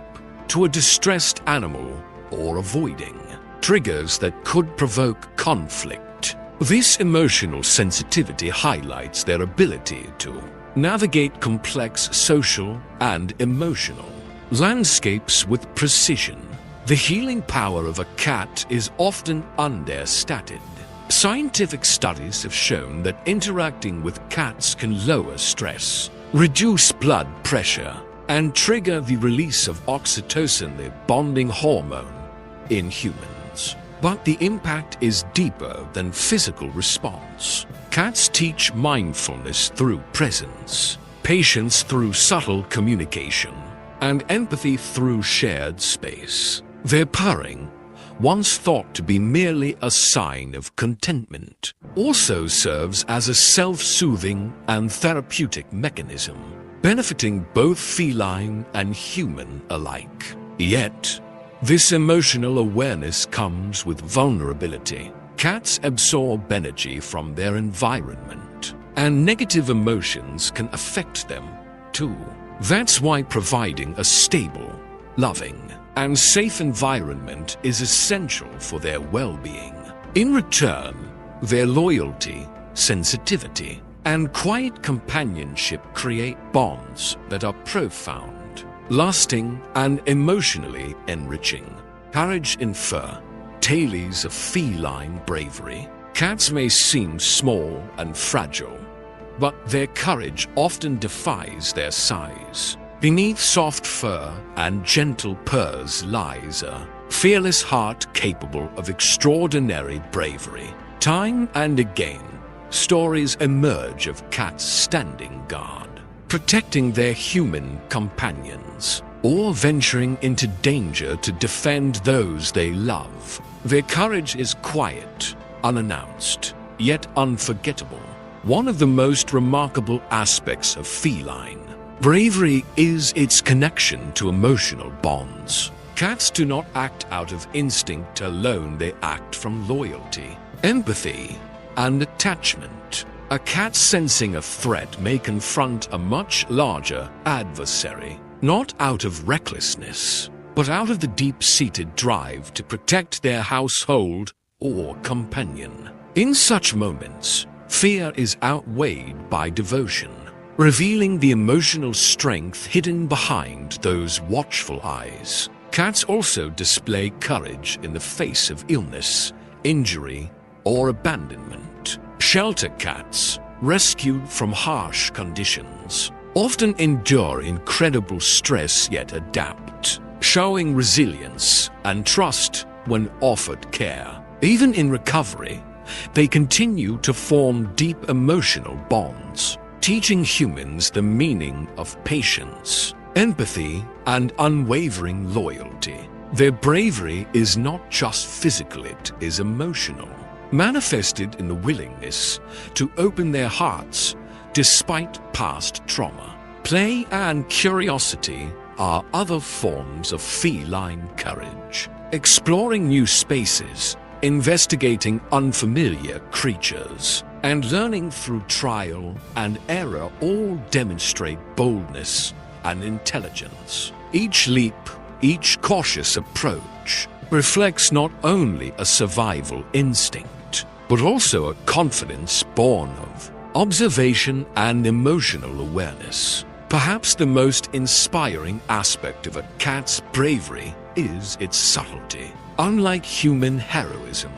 to a distressed animal or avoiding triggers that could provoke conflict. This emotional sensitivity highlights their ability to navigate complex social and emotional landscapes with precision. The healing power of a cat is often understated. Scientific studies have shown that interacting with cats can lower stress, reduce blood pressure, and trigger the release of oxytocin, the bonding hormone, in humans. But the impact is deeper than physical response. Cats teach mindfulness through presence, patience through subtle communication, and empathy through shared space. Their purring, once thought to be merely a sign of contentment, also serves as a self-soothing and therapeutic mechanism, benefiting both feline and human alike. Yet, this emotional awareness comes with vulnerability. Cats absorb energy from their environment, and negative emotions can affect them too. That's why providing a stable, loving, and safe environment is essential for their well-being. In return, their loyalty, sensitivity, and quiet companionship create bonds that are profound, lasting, and emotionally enriching. Courage in fur, tales of feline bravery. Cats may seem small and fragile, but their courage often defies their size. Beneath soft fur and gentle purrs lies a fearless heart capable of extraordinary bravery. Time and again, stories emerge of cats standing guard, protecting their human companions, or venturing into danger to defend those they love. Their courage is quiet, unannounced, yet unforgettable. One of the most remarkable aspects of feline bravery is its connection to emotional bonds. Cats do not act out of instinct alone, they act from loyalty, empathy, and attachment. A cat sensing a threat may confront a much larger adversary, not out of recklessness, but out of the deep-seated drive to protect their household or companion. In such moments, fear is outweighed by devotion, revealing the emotional strength hidden behind those watchful eyes. Cats also display courage in the face of illness, injury, or abandonment. Shelter cats, rescued from harsh conditions, often endure incredible stress yet adapt, showing resilience and trust when offered care. Even in recovery, they continue to form deep emotional bonds, teaching humans the meaning of patience, empathy, and unwavering loyalty. Their bravery is not just physical, it is emotional, manifested in the willingness to open their hearts despite past trauma. Play and curiosity are other forms of feline courage. Exploring new spaces, investigating unfamiliar creatures, and learning through trial and error all demonstrate boldness and intelligence. Each leap, each cautious approach reflects not only a survival instinct, but also a confidence born of observation and emotional awareness. Perhaps the most inspiring aspect of a cat's bravery is its subtlety. Unlike human heroism,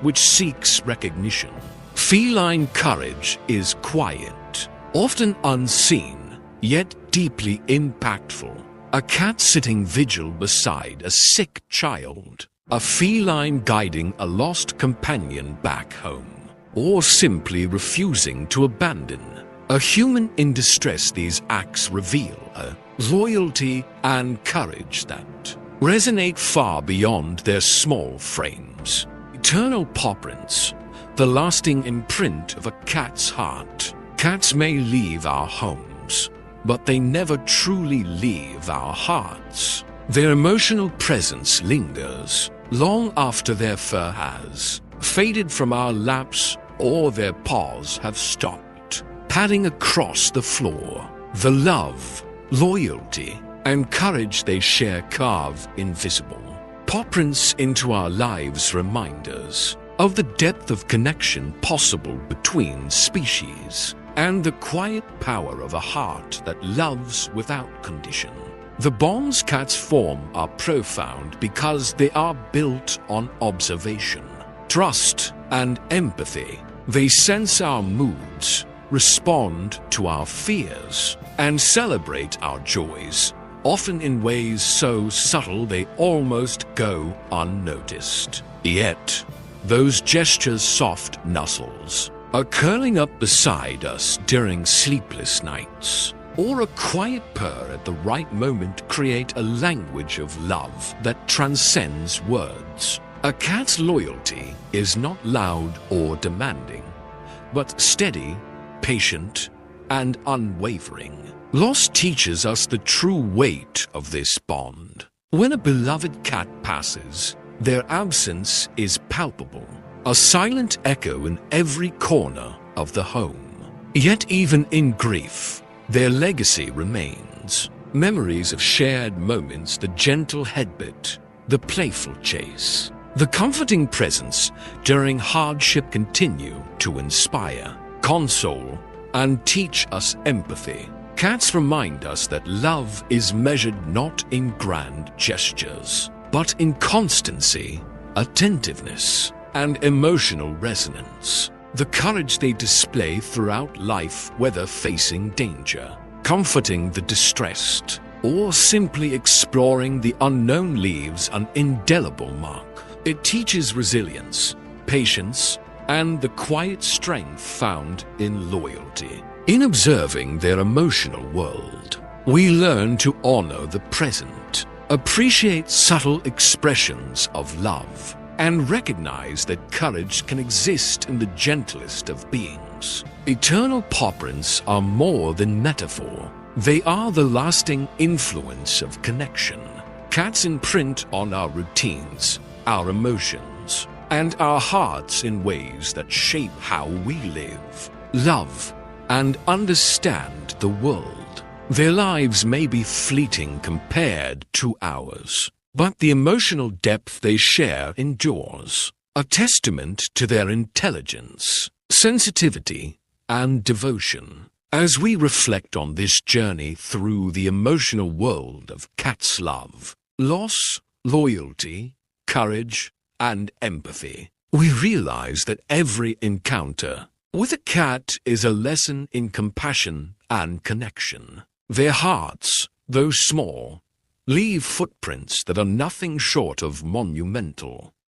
which seeks recognition, feline courage is quiet, often unseen, yet deeply impactful. A cat sitting vigil beside a sick child, a feline guiding a lost companion back home, or simply refusing to abandon a human in distress. These acts reveal a loyalty and courage that resonate far beyond their small frames. Eternal paw prints, the lasting imprint of a cat's heart. Cats may leave our homes, but they never truly leave our hearts. Their emotional presence lingers long after their fur has faded from our laps or their paws have stopped padding across the floor. The love, loyalty, and courage they share carve invisible. Paw prints into our lives remind us of the depth of connection possible between species and the quiet power of a heart that loves without condition. The bonds cats form are profound because they are built on observation, trust, and empathy. They sense our moods, respond to our fears, and celebrate our joys, often in ways so subtle they almost go unnoticed. Yet, those gestures, soft nuzzles, a curling up beside us during sleepless nights, or a quiet purr at the right moment create a language of love that transcends words. A cat's loyalty is not loud or demanding, but steady, patient, and unwavering. Loss teaches us the true weight of this bond. When a beloved cat passes, their absence is palpable, a silent echo in every corner of the home. Yet even in grief, their legacy remains. Memories of shared moments, the gentle headbutt, the playful chase, the comforting presence during hardship continue to inspire, console, and teach us empathy. Cats remind us that love is measured not in grand gestures, but in constancy, attentiveness, and emotional resonance. The courage they display throughout life, whether facing danger, comforting the distressed, or simply exploring the unknown, leaves an indelible mark. It teaches resilience, patience, and the quiet strength found in loyalty. In observing their emotional world, we learn to honor the present, appreciate subtle expressions of love, and recognize that courage can exist in the gentlest of beings. Eternal paw prints are more than metaphor. They are the lasting influence of connection. Cats imprint on our routines, our emotions, and our hearts in ways that shape how we live, love, and understand the world. Their lives may be fleeting compared to ours, but the emotional depth they share endures, a testament to their intelligence, sensitivity, and devotion. As we reflect on this journey through the emotional world of cat's love, loss, loyalty, courage, and empathy, we realize that every encounter with a cat is a lesson in compassion and connection. Their hearts, though small, leave footprints that are nothing short of monumental.